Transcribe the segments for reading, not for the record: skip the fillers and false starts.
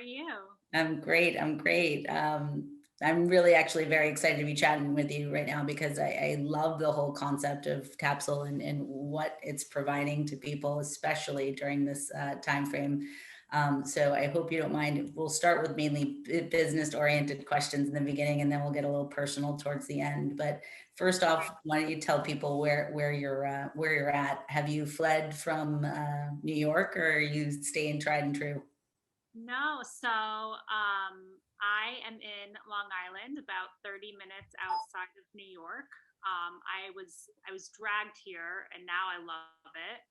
you? I'm great. I'm great. I'm really actually very excited to be chatting with you right now because I love the whole concept of Capsule and what it's providing to people, especially during this time frame. So I hope you don't mind. We'll start with mainly business-oriented questions in the beginning, and then we'll get a little personal towards the end. But first off, why don't you tell people where you're at? Have you fled from New York, or are you staying tried and true? No, I am in Long Island, about 30 minutes outside of New York. I was dragged here, and now I love it.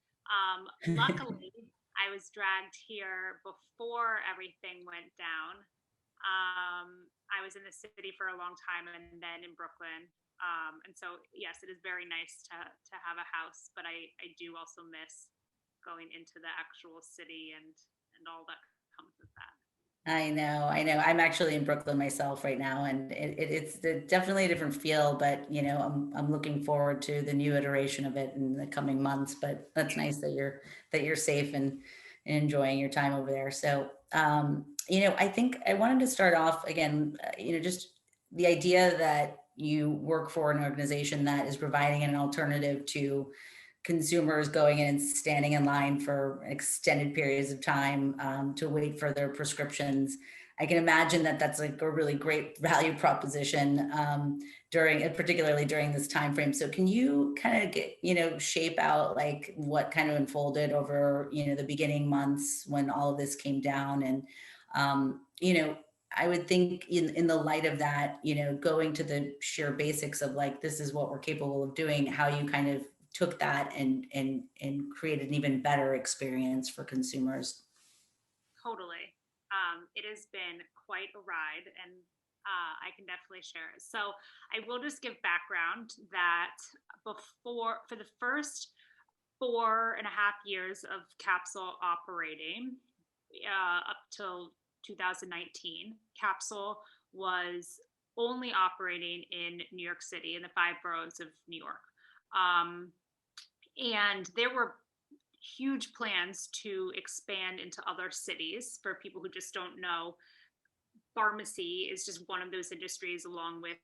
Luckily, I was dragged here before everything went down. I was in the city for a long time, and then in Brooklyn. And so, yes, it is very nice to have a house, but I do also miss going into the actual city and all that comes with that. I know, I know. I'm actually in Brooklyn myself right now, and definitely a different feel. But I'm looking forward to the new iteration of it in the coming months. But that's nice that you're safe and enjoying your time over there. So, I think I wanted to start off again. Just the idea that you work for an organization that is providing an alternative to consumers going in and standing in line for extended periods of time to wait for their prescriptions. I can imagine that that's like a really great value proposition particularly during this time frame. So can you kind of shape out like what kind of unfolded over, the beginning months when all of this came down and, I would think in the light of that, going to the sheer basics of like, this is what we're capable of doing, how you kind of took that and created an even better experience for consumers. Totally. It has been quite a ride, and I can definitely share it. So I will just give background that for the first 4.5 years of Capsule operating, up till 2019, Capsule was only operating in New York City, in the five boroughs of New York. Um, and there were huge plans to expand into other cities. For people who just don't know, pharmacy is just one of those industries, along with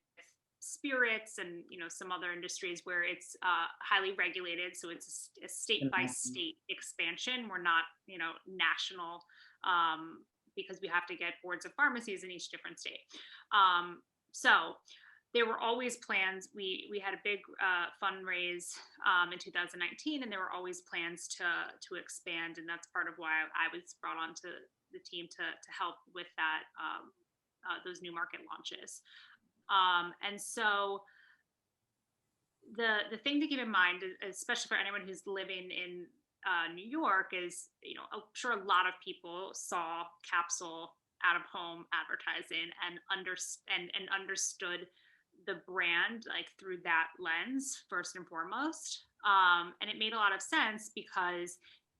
spirits and some other industries, where it's highly regulated. So it's a state by state expansion. We're not national, because we have to get boards of pharmacies in each different state. So there were always plans. We had a big fundraise in 2019, and there were always plans to expand, and that's part of why I was brought onto the team to help with that, those new market launches. And so the thing to keep in mind, especially for anyone who's living in New York, is I'm sure a lot of people saw Capsule out of home advertising and understood the brand like through that lens first and foremost. And it made a lot of sense because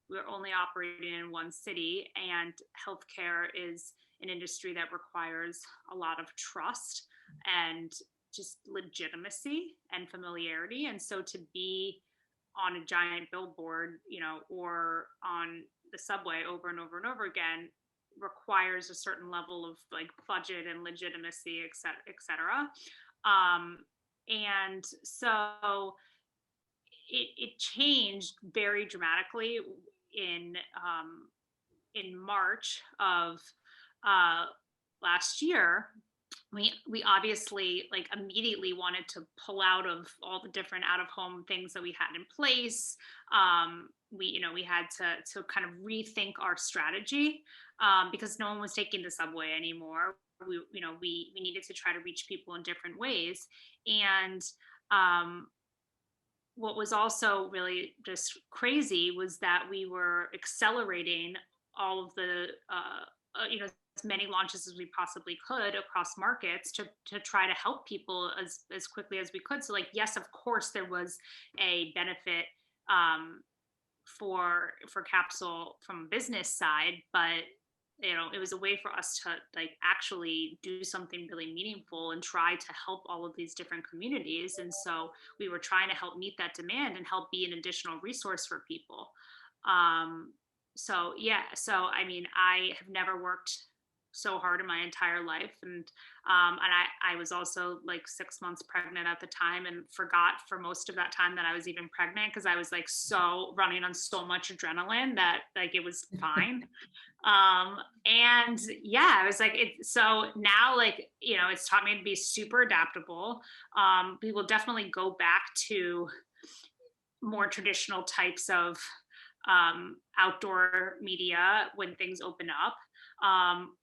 we're only operating in one city, and healthcare is an industry that requires a lot of trust and just legitimacy and familiarity. And so to be on a giant billboard, or on the subway over and over and over again, requires a certain level of like budget and legitimacy, et cetera. And so it changed very dramatically in March of last year. We obviously like immediately wanted to pull out of all the different out of home things that we had in place. We had to kind of rethink our strategy, because no one was taking the subway anymore. We needed to try to reach people in different ways. And what was also really just crazy was that we were accelerating all of the as many launches as we possibly could across markets to try to help people as quickly as we could. So like, yes, of course there was a benefit for Capsule from a business side, but it was a way for us to like actually do something really meaningful and try to help all of these different communities. And so we were trying to help meet that demand and help be an additional resource for people. So I mean, I have never worked so hard in my entire life. And I was also like 6 months pregnant at the time and forgot for most of that time that I was even pregnant because I was like so running on so much adrenaline that like it was fine. And yeah, I was like, so now like, it's taught me to be super adaptable. We will definitely go back to more traditional types of outdoor media when things open up.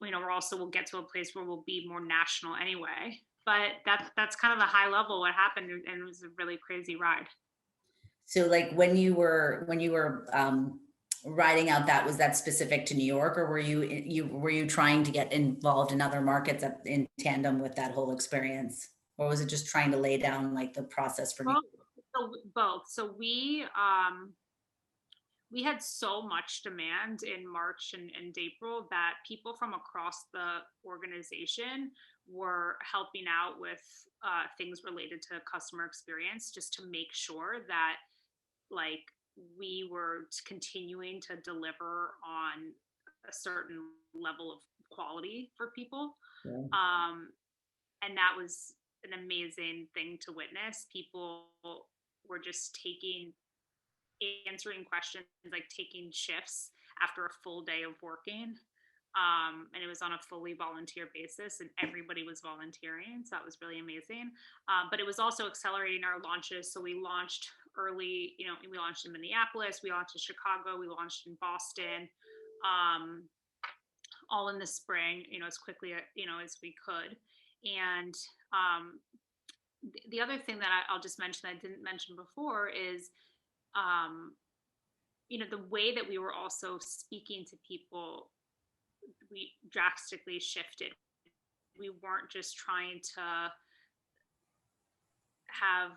We'll get to a place where we'll be more national anyway. But that's kind of the high level what happened, and it was a really crazy ride. So like when you were riding out that, was that specific to New York, or were you trying to get involved in other markets in tandem with that whole experience? Or was it just trying to lay down like the process for New Both. Both. So we had so much demand in March and April that people from across the organization were helping out with things related to customer experience, just to make sure that like we were continuing to deliver on a certain level of quality for people. York? And that was an amazing thing to witness. People were just answering questions, like taking shifts after a full day of working. And it was on a fully volunteer basis, and everybody was volunteering. So that was really amazing. But it was also accelerating our launches. So we launched early, we launched in Minneapolis, we launched in Chicago, we launched in Boston, all in the spring, as quickly, as we could. And the other thing that I'll just mention that I didn't mention before is, the way that we were also speaking to people, we drastically shifted. We weren't just trying to have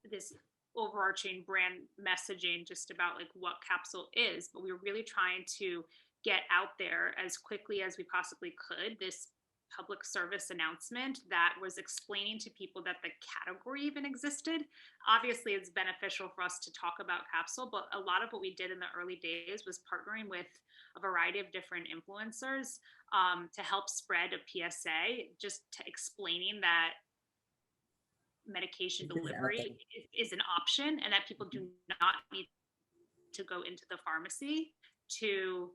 this overarching brand messaging just about like what Capsule is, but we were really trying to get out there as quickly as we possibly could this public service announcement that was explaining to people that the category even existed. Obviously, it's beneficial for us to talk about Capsule, but a lot of what we did in the early days was partnering with a variety of different influencers to help spread a PSA, just to explaining that medication delivery is an option and that people do not need to go into the pharmacy to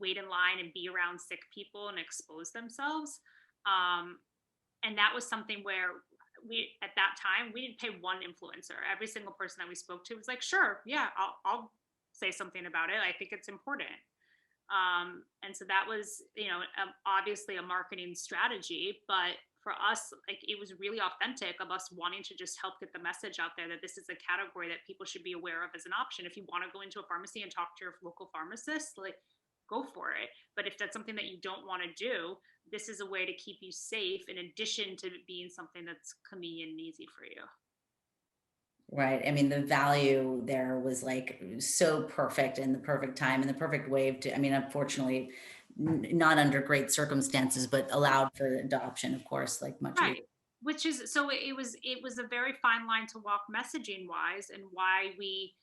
wait in line and be around sick people and expose themselves. And that was something where at that time, we didn't pay one influencer. Every single person that we spoke to was like, sure, yeah, I'll say something about it. I think it's important. And so that was, obviously a marketing strategy, but for us, like it was really authentic of us wanting to just help get the message out there that this is a category that people should be aware of as an option. If you want to go into a pharmacy and talk to your local pharmacist, like go for it. But if that's something that you don't want to do, this is a way to keep you safe in addition to being something that's convenient and easy for you. Right. I mean, the value there was like so perfect, and the perfect time and the perfect wave to, I mean, unfortunately, not under great circumstances, but allowed for adoption, of course, like much easier. Right. Which is, so it was a very fine line to walk messaging wise, and why we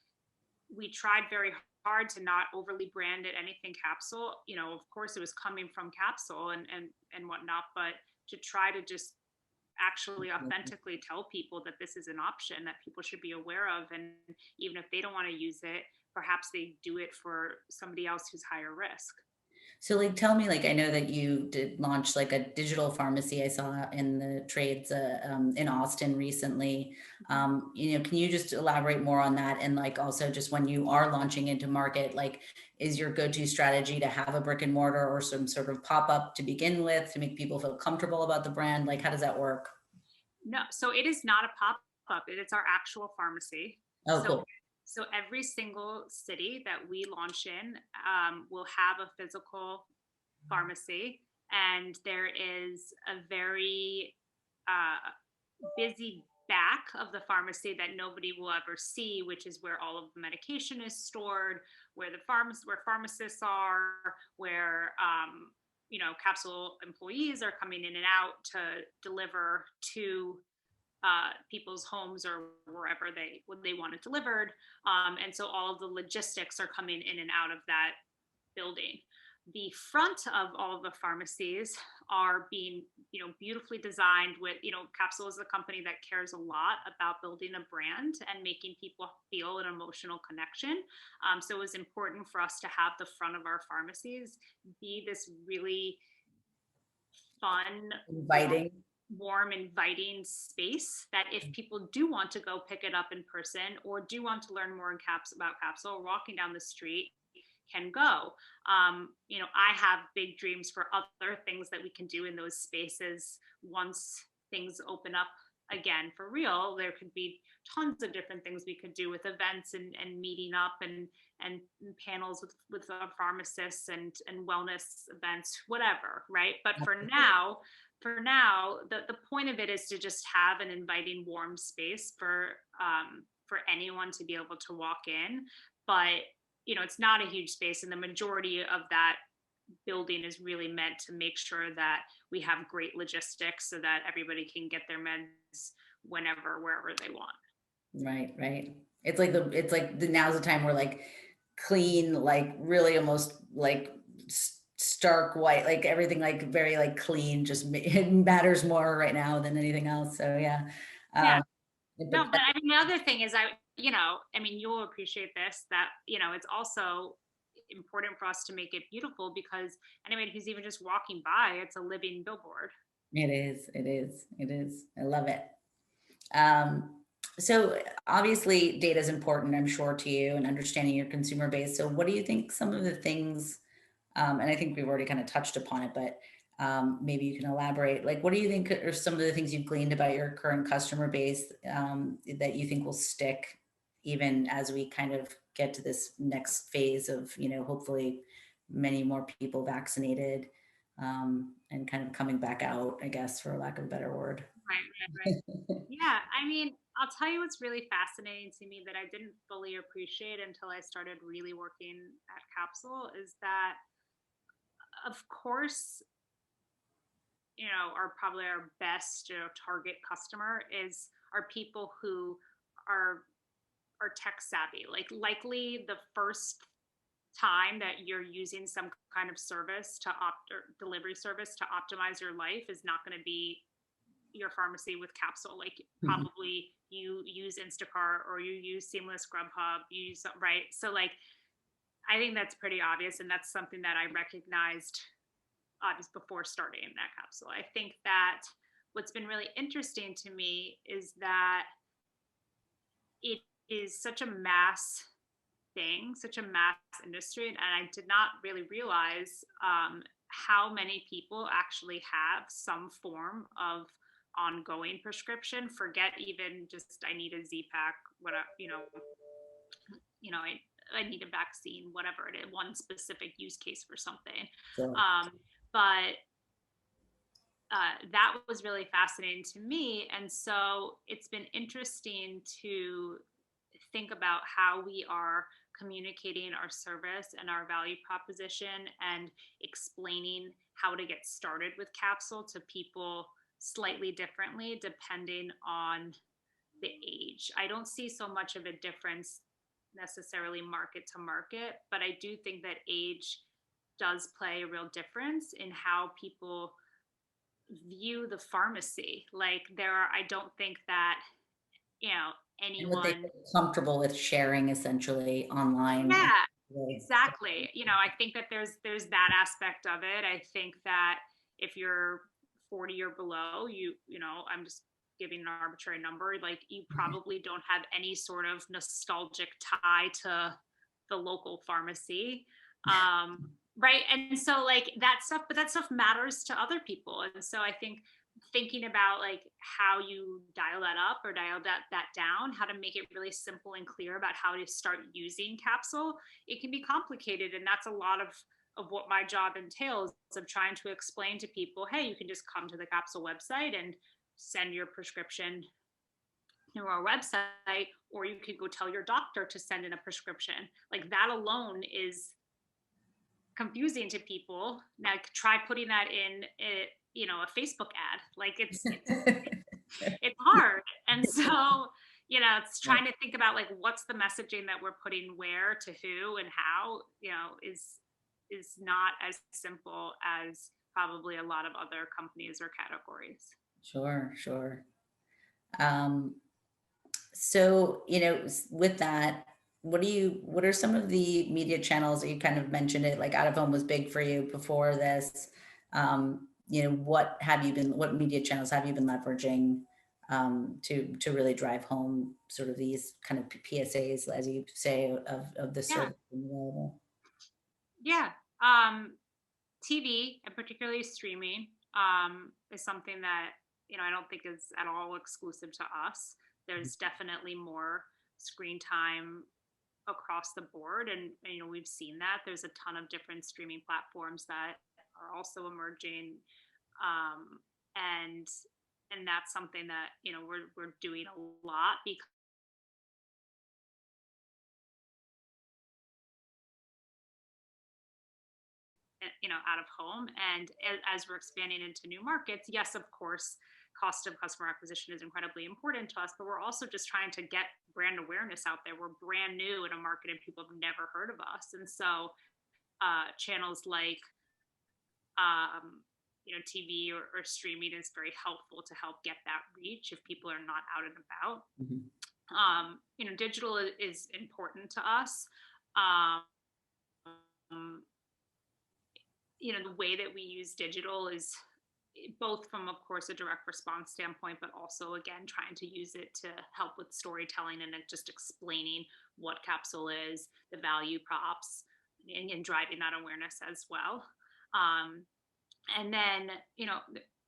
tried very hard to not overly brand it anything Capsule. Of course it was coming from Capsule and whatnot, but to try to just actually authentically tell people that this is an option that people should be aware of. And even if they don't want to use it, perhaps they do it for somebody else who's higher risk. So like, tell me, like, I know that you did launch like a digital pharmacy I saw in the trades in Austin recently. Can you just elaborate more on that? And like, also just when you are launching into market, like, is your go-to strategy to have a brick and mortar or some sort of pop-up to begin with to make people feel comfortable about the brand? Like, how does that work? No, so it is not a pop-up. It's our actual pharmacy. Oh, So cool. So every single city that we launch in will have a physical pharmacy, and there is a very busy back of the pharmacy that nobody will ever see, which is where all of the medication is stored, where where pharmacists are, where Capsule employees are coming in and out to deliver to people's homes or wherever they want it delivered. And so all of the logistics are coming in and out of that building. the front of all of the pharmacies are being, beautifully designed with, Capsule is a company that cares a lot about building a brand and making people feel an emotional connection. So it was important for us to have the front of our pharmacies be this really fun, Inviting. warm, inviting space that if people do want to go pick it up in person or do want to learn more about Capsule, walking down the street can go. I have big dreams for other things that we can do in those spaces once things open up again for real. There could be tons of different things we could do with events and meeting up and panels with our pharmacists and wellness events, whatever, right? But for now, the point of it is to just have an inviting, warm space for anyone to be able to walk in. But it's not a huge space, and the majority of that building is really meant to make sure that we have great logistics so that everybody can get their meds whenever, wherever they want. Right. It's like now's the time where like clean, like really almost like stark white, like everything like very like clean, just it matters more right now than anything else. So yeah. Yeah. No, but I mean, the other thing is you'll appreciate this, that, it's also important for us to make it beautiful because anybody who's even just walking by, it's a living billboard. It is. I love it. So obviously data is important, I'm sure, to you and understanding your consumer base. So what do you think some of the things, and I think we've already kind of touched upon it, but maybe you can elaborate, like, what do you think are some of the things you've gleaned about your current customer base that you think will stick even as we kind of get to this next phase of, hopefully many more people vaccinated and kind of coming back out, I guess, for lack of a better word. Right. Yeah. I mean, I'll tell you what's really fascinating to me that I didn't fully appreciate until I started really working at Capsule is that, of course, probably our best, target customer are people who are tech savvy. Like, likely the first time that you're using some kind of service or delivery service to optimize your life is not going to be your pharmacy with Capsule. Like, probably you use Instacart or you use Seamless Grubhub, right? So like, I think that's pretty obvious, and that's something that I recognized just before starting at Capsule. I think that what's been really interesting to me is that it is such a mass thing, such a mass industry, and I did not really realize how many people actually have some form of ongoing prescription. Forget even just I need a Z-Pack, whatever, I need a vaccine, whatever it is, one specific use case for something. Sure. But that was really fascinating to me. And so it's been interesting to think about how we are communicating our service and our value proposition and explaining how to get started with Capsule to people slightly differently depending on the age. I don't see so much of a difference necessarily market to market, but I do think that age does play a real difference in how people view the pharmacy. Like, I don't think that, anyone comfortable with sharing essentially online. Yeah, exactly. I think that there's that aspect of it. I think that if you're 40 or below, I'm just giving an arbitrary number, like, you probably don't have any sort of nostalgic tie to the local pharmacy. Right. And so like that stuff matters to other people. And so I think thinking about like how you dial that up or dial that down, how to make it really simple and clear about how to start using Capsule, it can be complicated. And that's a lot of what my job entails, of trying to explain to people, hey, you can just come to the Capsule website and send your prescription through our website, or you could go tell your doctor to send in a prescription. Like, that alone is confusing to people. Now try putting that in a Facebook ad. Like, it's hard. And so, it's trying to think about like, what's the messaging that we're putting where to who and how, is is not as simple as probably a lot of other companies or categories. Sure, sure. Um, so, with that, what are some of the media channels that you kind of mentioned it, like out of home was big for you before this? What media channels have you been leveraging to really drive home sort of these kind of PSAs, as you say, of the Yeah, service available? yeah. TV and particularly streaming is something that I don't think is at all exclusive to us. There's definitely more screen time across the board, and we've seen that there's a ton of different streaming platforms that are also emerging, and that's something that we're doing a lot because out of home. And as we're expanding into new markets, yes, of course, cost of customer acquisition is incredibly important to us, but we're also just trying to get brand awareness out there. We're brand new in a market and people have never heard of us. And so channels like TV or streaming is very helpful to help get that reach if people are not out and about. Mhm. Digital is important to us. Um, the way that we use digital is both from, of course, a direct response standpoint, but also, again, trying to use it to help with storytelling and just explaining what Capsule is, the value props, and driving that awareness as well. And then,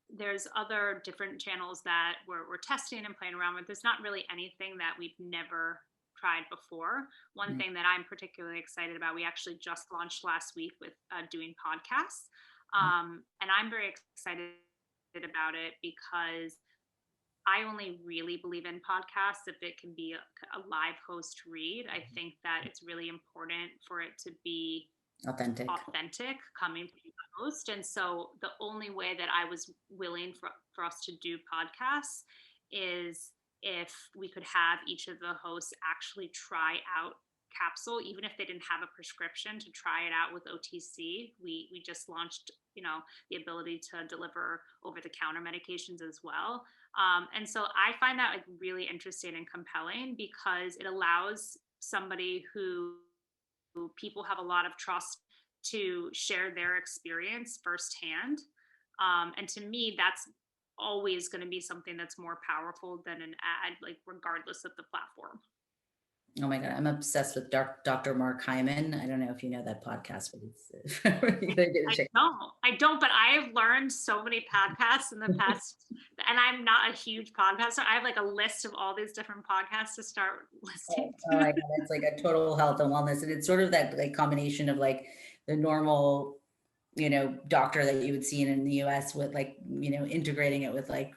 there's other different channels that we're testing and playing around with. There's not really anything that we've never tried before. One thing that I'm particularly excited about, we actually just launched last week with doing podcasts. And I'm very excited about it because I only really believe in podcasts if it can be a live host read. I think that it's really important for it to be Authentic. coming from the host. And so the only way that I was willing for us to do podcasts is if we could have each of the hosts actually try out Capsule, even if they didn't have a prescription, to try it out with OTC. We just launched, the ability to deliver over-the-counter medications as well. And so I find that like really interesting and compelling because it allows somebody who people have a lot of trust to share their experience firsthand. And to me, that's always going to be something that's more powerful than an ad, like regardless of the platform. Oh my God, I'm obsessed with Dr. Mark Hyman. I don't know if you know that podcast, but it's you gotta get a check. I don't, but I have learned so many podcasts in the past, and I'm not a huge podcaster. I have like a list of all these different podcasts to start listening Oh to. my God, it's like a total health and wellness, and it's sort of that like combination of like the normal, doctor that you would see in the US with like, integrating it with like,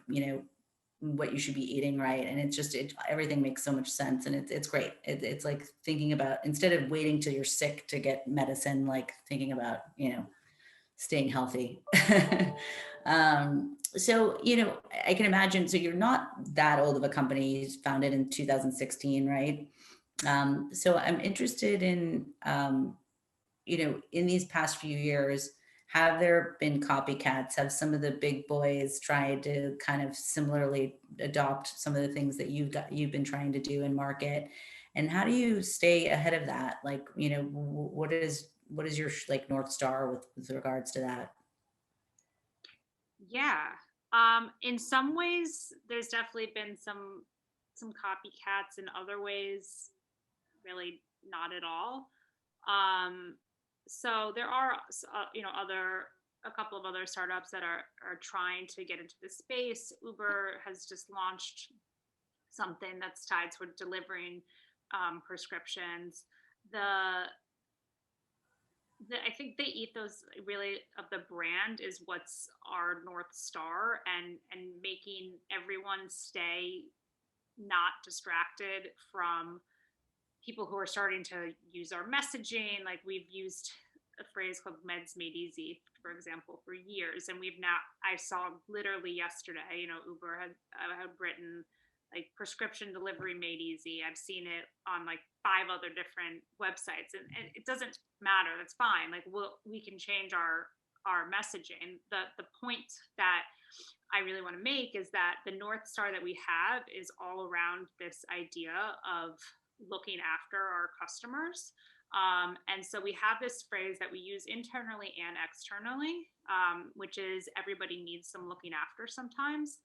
what you should be eating, right? And it's just everything makes so much sense, and it's great. It's like thinking about, instead of waiting till you're sick to get medicine, like thinking about staying healthy. So I can imagine. So you're not that old of a company. You founded in 2016, right? So I'm interested in in these past few years, have there been copycats? Have some of the big boys tried to kind of similarly adopt some of the things that you've been trying to do in market? And how do you stay ahead of that? Like, what is your like North Star with regards to that? Yeah. In some ways, there's definitely been some copycats. In other ways, really not at all. Um, so there are, a couple of other startups that are trying to get into the space. Uber has just launched something that's tied to delivering prescriptions. I think the ethos really of the brand is what's our North Star, and making everyone stay not distracted from people who are starting to use our messaging. Like we've used a phrase called meds made easy, for example, for years. And I saw literally yesterday, Uber had written like prescription delivery made easy. I've seen it on like 5 other different websites, and it doesn't matter. That's fine. Like we can change our messaging. The point that I really want to make is that the North Star that we have is all around this idea of looking after our customers. And so we have this phrase that we use internally and externally, which is everybody needs some looking after sometimes.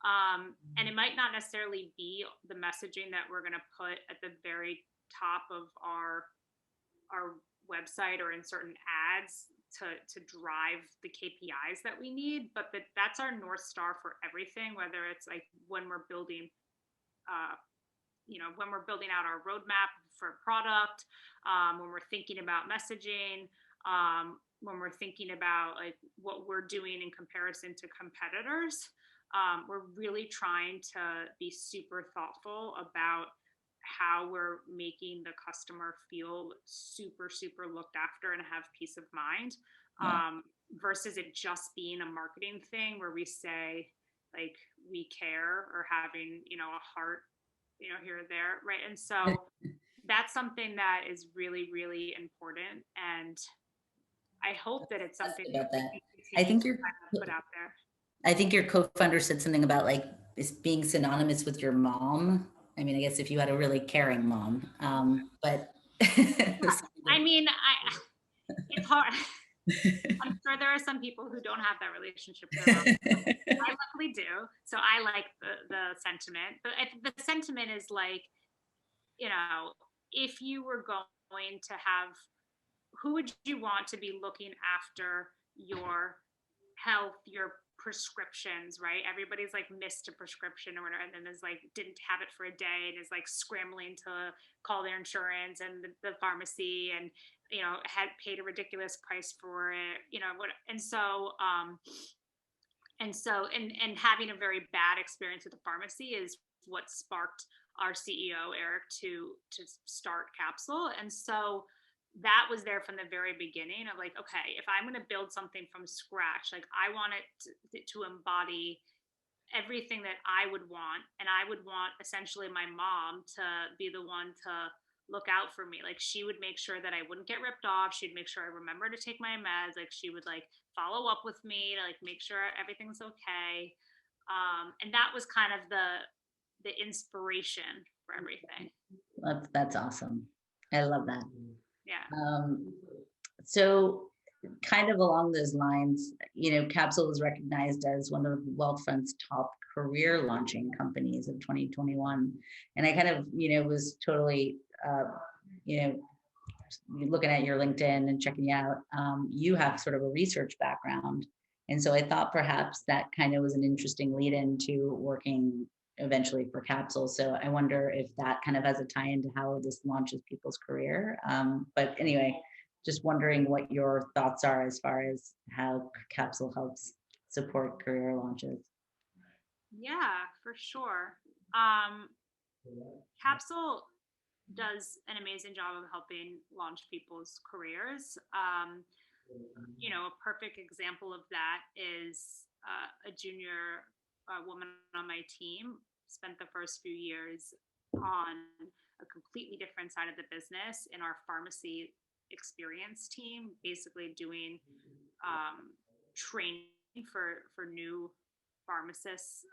And it might not necessarily be the messaging that we're going to put at the very top of our website or in certain ads to drive the KPIs that we need, but that's our North Star for everything, whether it's like when we're building, when we're building out our roadmap for a product, when we're thinking about messaging, when we're thinking about like what we're doing in comparison to competitors. We're really trying to be super thoughtful about how we're making the customer feel super, super looked after and have peace of mind, versus it just being a marketing thing where we say like we care or having, a heart, here or there. Right. And so that's something that is really, really important. And I hope that it's something about that. I think you're put out there. I think your co-founder said something about like this being synonymous with your mom. I mean, I guess if you had a really caring mom, but I mean, it's hard. I'm sure there are some people who don't have that relationship with their mom. I luckily do, so I like the sentiment. But the sentiment is like, if you were going to have, who would you want to be looking after your health, your prescriptions, right? Everybody's like missed a prescription or whatever, and then is like didn't have it for a day and is like scrambling to call their insurance and the pharmacy and had paid a ridiculous price for it, and so having a very bad experience with the pharmacy is what sparked our CEO Eric to start Capsule. And so that was there from the very beginning of like, okay, if I'm going to build something from scratch, like I want it to embody everything that I would want. And I would want essentially my mom to be the one to look out for me. Like she would make sure that I wouldn't get ripped off. She'd make sure I remember to take my meds. Like she would like follow up with me to like make sure everything's okay. And that was kind of the inspiration for everything. That's awesome. I love that. Yeah. So kind of along those lines, Capsule was recognized as one of Wealthfront's top career launching companies of 2021. And I kind of, was totally, looking at your LinkedIn and checking you out. You have sort of a research background. And so I thought perhaps that kind of was an interesting lead into working eventually for Capsule. So I wonder if that kind of has a tie into how this launches people's career. But anyway, just wondering what your thoughts are as far as how Capsule helps support career launches. Yeah, for sure. Capsule does an amazing job of helping launch people's careers. A perfect example of that is a junior woman on my team spent the first few years on a completely different side of the business in our pharmacy experience team, basically doing training for new pharmacists,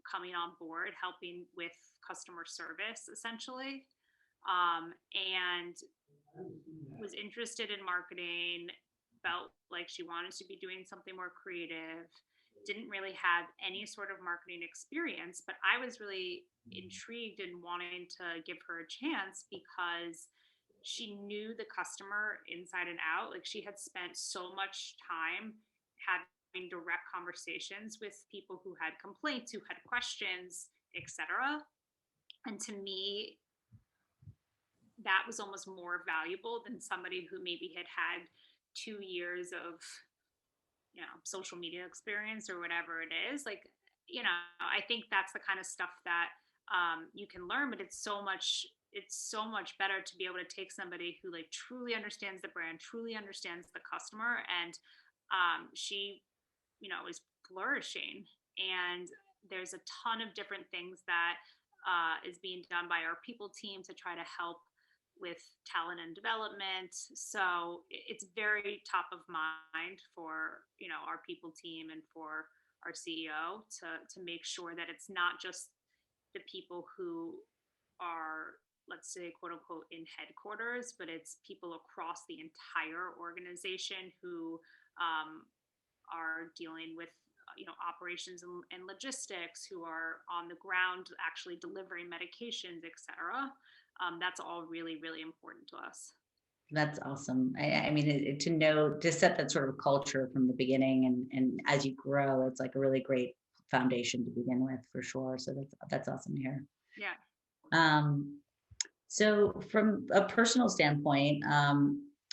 coming on board, helping with customer service essentially, and was interested in marketing, felt like she wanted to be doing something more creative, didn't really have any sort of marketing experience, but I was really intrigued and wanting to give her a chance because she knew the customer inside and out. Like she had spent so much time having direct conversations with people who had complaints, who had questions, etc. And to me, that was almost more valuable than somebody who maybe had 2 years of social media experience or whatever it is. Like, I think that's the kind of stuff that you can learn, but it's so much better to be able to take somebody who like truly understands the brand, truly understands the customer, and she is flourishing. And there's a ton of different things that is being done by our people team to try to help with talent and development. So it's very top of mind for, our people team and for our CEO to make sure that it's not just the people who are, let's say, quote unquote, in headquarters, but it's people across the entire organization who are dealing with operations and logistics, who are on the ground actually delivering medications, etc. That's all really, really important to us. That's awesome. I mean, to know, to set that sort of culture from the beginning, and as you grow, it's like a really great foundation to begin with, for sure. So that's awesome to hear. Yeah. So from a personal standpoint,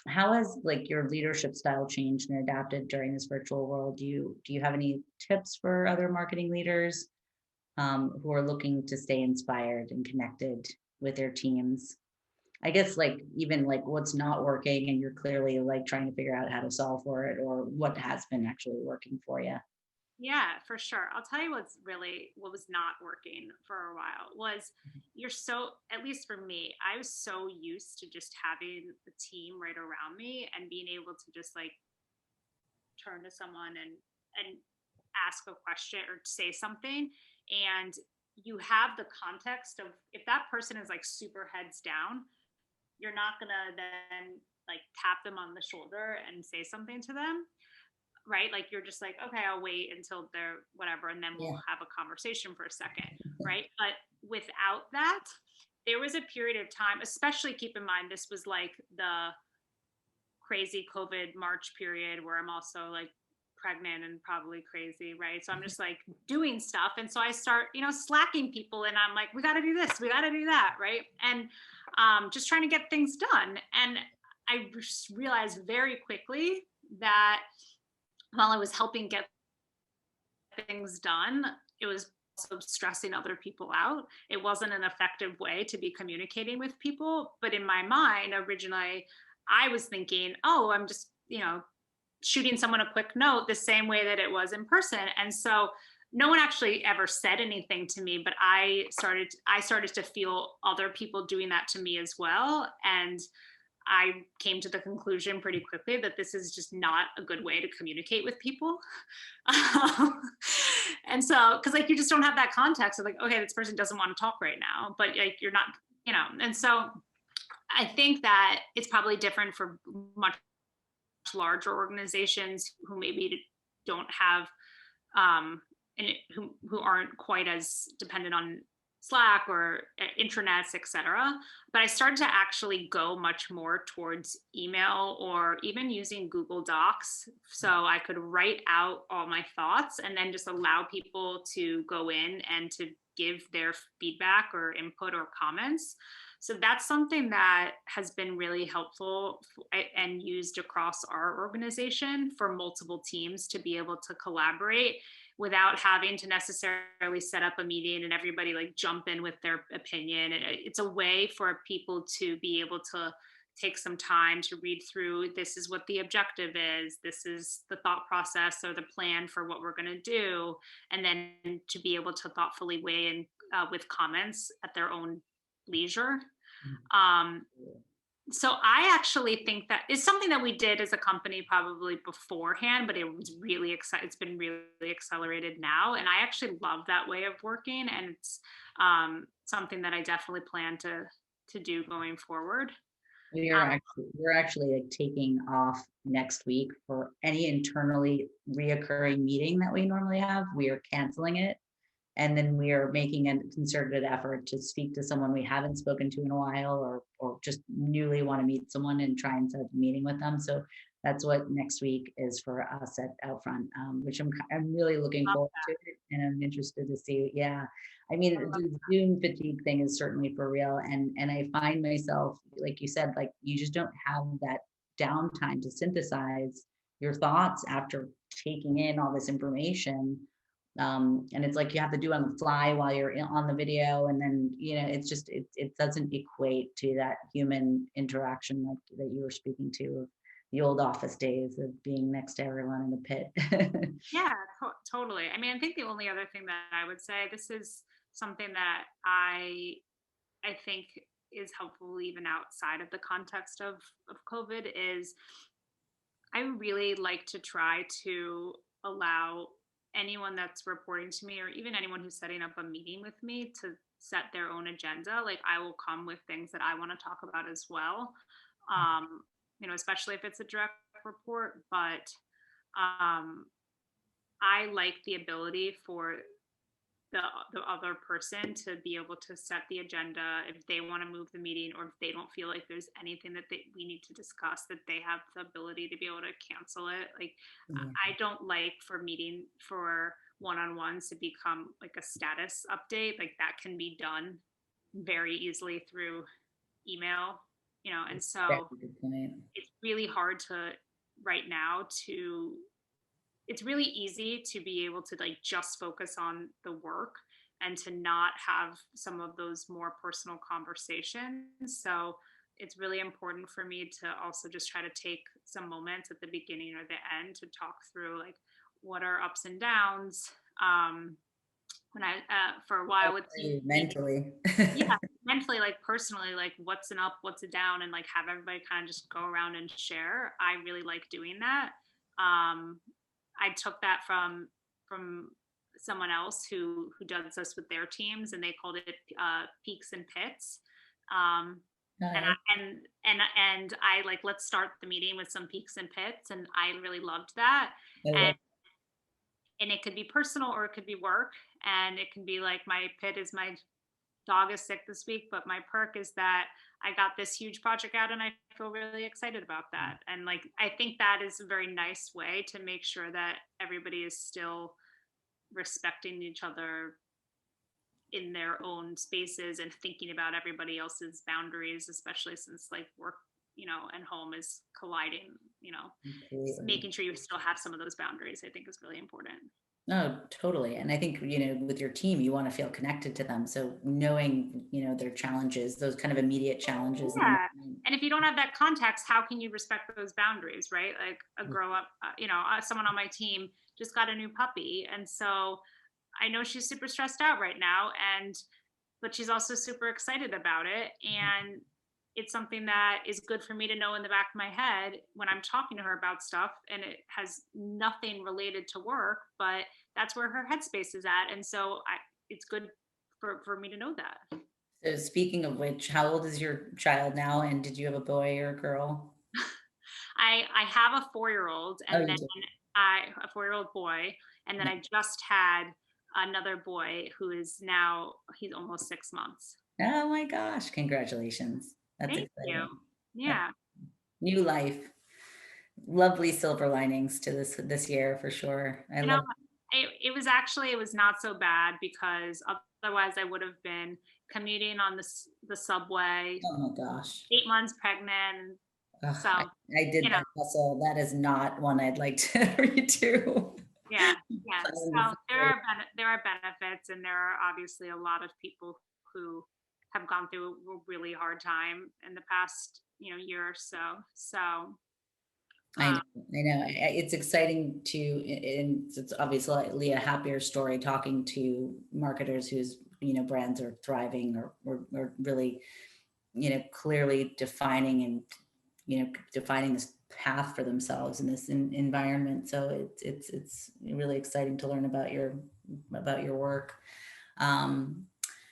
how has like your leadership style changed and adapted during this virtual world? Do you have any tips for other marketing leaders who are looking to stay inspired and connected with their teams? I guess like even like what's not working and you're clearly like trying to figure out how to solve for it, or what has been actually working for you. Yeah, for sure. I'll tell you what was not working for a while was at least for me, I was so used to just having the team right around me and being able to just like turn to someone and ask a question or say something, and you have the context of, if that person is like super heads down, you're not gonna then like tap them on the shoulder and say something to them, right? Like you're just like, okay, I'll wait until they're whatever, and then we'll Yeah. have a conversation for a second, right? But without that, there was a period of time, especially keep in mind, this was like the crazy COVID March period where I'm also like pregnant and probably crazy, right? So I'm just like doing stuff. And so I start, slacking people, and I'm like, we got to do this, we got to do that, right? And just trying to get things done. And I just realized very quickly that while I was helping get things done, it was also stressing other people out. It wasn't an effective way to be communicating with people. But in my mind, originally, I was thinking, oh, I'm just, shooting someone a quick note the same way that it was in person. And so no one actually ever said anything to me, but I started to feel other people doing that to me as well. And I came to the conclusion pretty quickly that this is just not a good way to communicate with people. And so, because like you just don't have that context of like, okay, this person doesn't want to talk right now, but like you're not, and so I think that it's probably different for much larger organizations who maybe don't have and who aren't quite as dependent on Slack or intranets, etc. But I started to actually go much more towards email or even using Google Docs. So I could write out all my thoughts and then just allow people to go in and to give their feedback or input or comments. So that's something that has been really helpful and used across our organization for multiple teams to be able to collaborate without having to necessarily set up a meeting and everybody like jump in with their opinion. It's a way for people to be able to take some time to read through, this is what the objective is, this is the thought process or the plan for what we're going to do, and then to be able to thoughtfully weigh in with comments at their own leisure. So I actually think that is something that we did as a company probably beforehand, but it was really it's been really accelerated now. And I actually love that way of working. And it's something that I definitely plan to do going forward. We're actually like taking off next week for any internally reoccurring meeting that we normally have. We are canceling it. And then we are making a concerted effort to speak to someone we haven't spoken to in a while, or just newly want to meet someone and try and set up a meeting with them. So that's what next week is for us at OUTFRONT, which I'm really looking forward to it, and I'm interested to see. Yeah, I mean, the Zoom fatigue thing is certainly for real, and I find myself, like you said, like you just don't have that downtime to synthesize your thoughts after taking in all this information. And it's like you have to do on the fly while you're on the video, and then it's just it doesn't equate to that human interaction like that you were speaking to, of the old office days of being next to everyone in the pit. Yeah, totally. I mean, I think the only other thing that I would say, this is something that I think is helpful even outside of the context of COVID is I really like to try to allow anyone that's reporting to me, or even anyone who's setting up a meeting with me, to set their own agenda. Like, I will come with things that I want to talk about as well. Especially if it's a direct report, but I like the ability for the other person to be able to set the agenda if they want to move the meeting, or if they don't feel like there's anything that we need to discuss, that they have the ability to be able to cancel it. Like, I don't like for one-on-ones to become like a status update. Like, that can be done very easily through email, and so it's really hard right now it's really easy to be able to like just focus on the work and to not have some of those more personal conversations. So it's really important for me to also just try to take some moments at the beginning or the end to talk through like what are ups and downs. When I for a while with mentally, yeah, mentally, like personally, like what's an up, what's a down, and like have everybody kind of just go around and share. I really like doing that. I took that from someone else who does this with their teams, and they called it peaks and pits. And I like, let's start the meeting with some peaks and pits, and I really loved that. And it could be personal or it could be work, and it can be like, my pit is my dog is sick this week, but my perk is that I got this huge project out and I feel really excited about that. And like, I think that is a very nice way to make sure that everybody is still respecting each other in their own spaces and thinking about everybody else's boundaries, especially since like work, and home is colliding, making sure you still have some of those boundaries, I think, is really important. No, totally. And I think, with your team, you want to feel connected to them. So knowing, their challenges, those kind of immediate challenges. Yeah. And if you don't have that context, how can you respect those boundaries, right? Like a grow up, someone on my team just got a new puppy. And so I know she's super stressed out right now, but she's also super excited about it. And it's something that is good for me to know in the back of my head when I'm talking to her about stuff, and it has nothing related to work, but that's where her headspace is at. And so it's good for me to know that. So speaking of which, how old is your child now? And did you have a boy or a girl? I have a 4-year-old, and then a 4-year-old boy. And then I just had another boy who is now, he's almost 6 months. Oh my gosh. Congratulations. That's Thank exciting. you. Yeah. New life. Lovely silver linings to this year for sure. It was not so bad, because otherwise I would have been commuting on the subway. Oh my gosh. 8 months pregnant. So I did that hustle. That is not one I'd like to redo. Yeah. So there are benefits, and there are obviously a lot of people who have gone through a really hard time in the past, year or so. So I know. It's exciting and it's obviously a happier story talking to marketers whose, brands are thriving or really, clearly defining this path for themselves in this environment. So it's really exciting to learn about your work.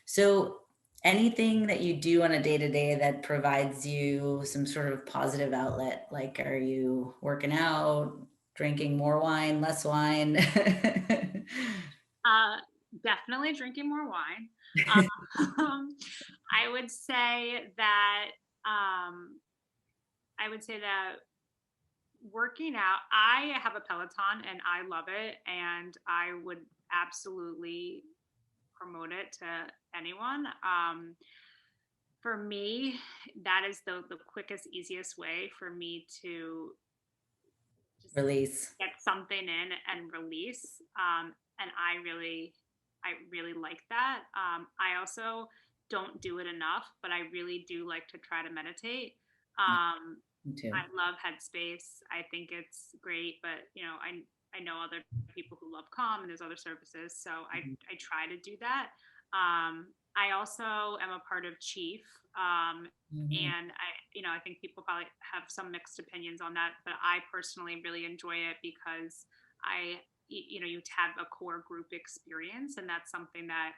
So anything that you do on a day-to-day that provides you some sort of positive outlet, like, are you working out, drinking more wine, less wine? Definitely drinking more wine. I would say that working out, I have a Peloton and I love it, and I would absolutely promote it to anyone. For me, that is the quickest, easiest way for me to just release, get something in and release. And I really like that. I also don't do it enough, but I really do like to try to meditate. Me too. I love Headspace. I think it's great, but I know other people who love Calm, and there's other services, so I try to do that. I also am a part of Chief. Mhm. And I think people probably have some mixed opinions on that, but I personally really enjoy it because you have a core group experience. And that's something that,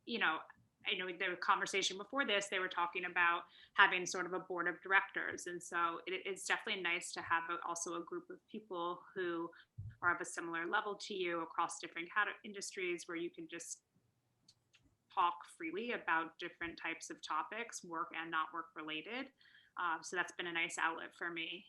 you know, I know the conversation before this, they were talking about having sort of a board of directors. And so it's definitely nice to have also a group of people who are of a similar level to you across different industries where you can just talk freely about different types of topics, work and not work related. So that's been a nice outlet for me.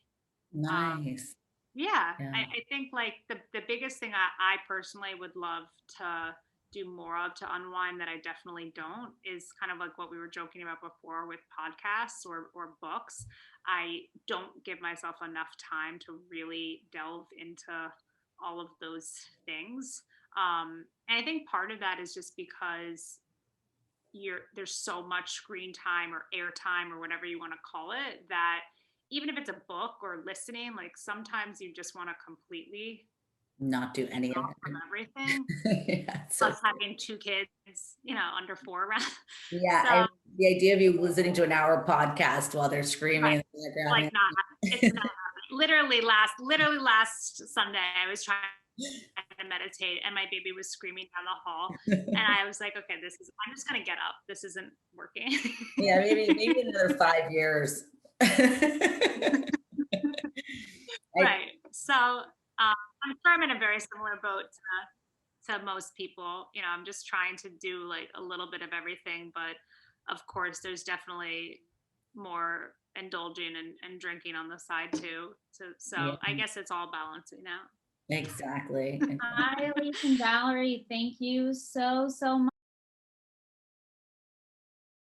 Um, Nice. yeah, Yeah. I think like the biggest thing I personally would love to do more of to unwind that I definitely don't is kind of like what we were joking about before with podcasts or books. I don't give myself enough time to really delve into all of those things. And I think part of that is just because there's so much screen time or air time or whatever you want to call it that even if it's a book or listening, like sometimes you just want to completely Not do any of off from everything. it. Yeah, so Plus having two kids, under four around. yeah, So the idea of you listening to an hour podcast while they're right, screaming in the like background. not it's not literally last Sunday I was trying to meditate and my baby was screaming down the hall and I was like, okay, I'm just gonna get up. This isn't working. Yeah, maybe another 5 years. I, Right. So I'm sure I'm in a very similar boat to most people. I'm just trying to do like a little bit of everything, but of course, there's definitely more indulging and drinking on the side too. So yeah, I guess it's all balancing out. exactly. Hi, Elyse and Valerie. Thank you so much.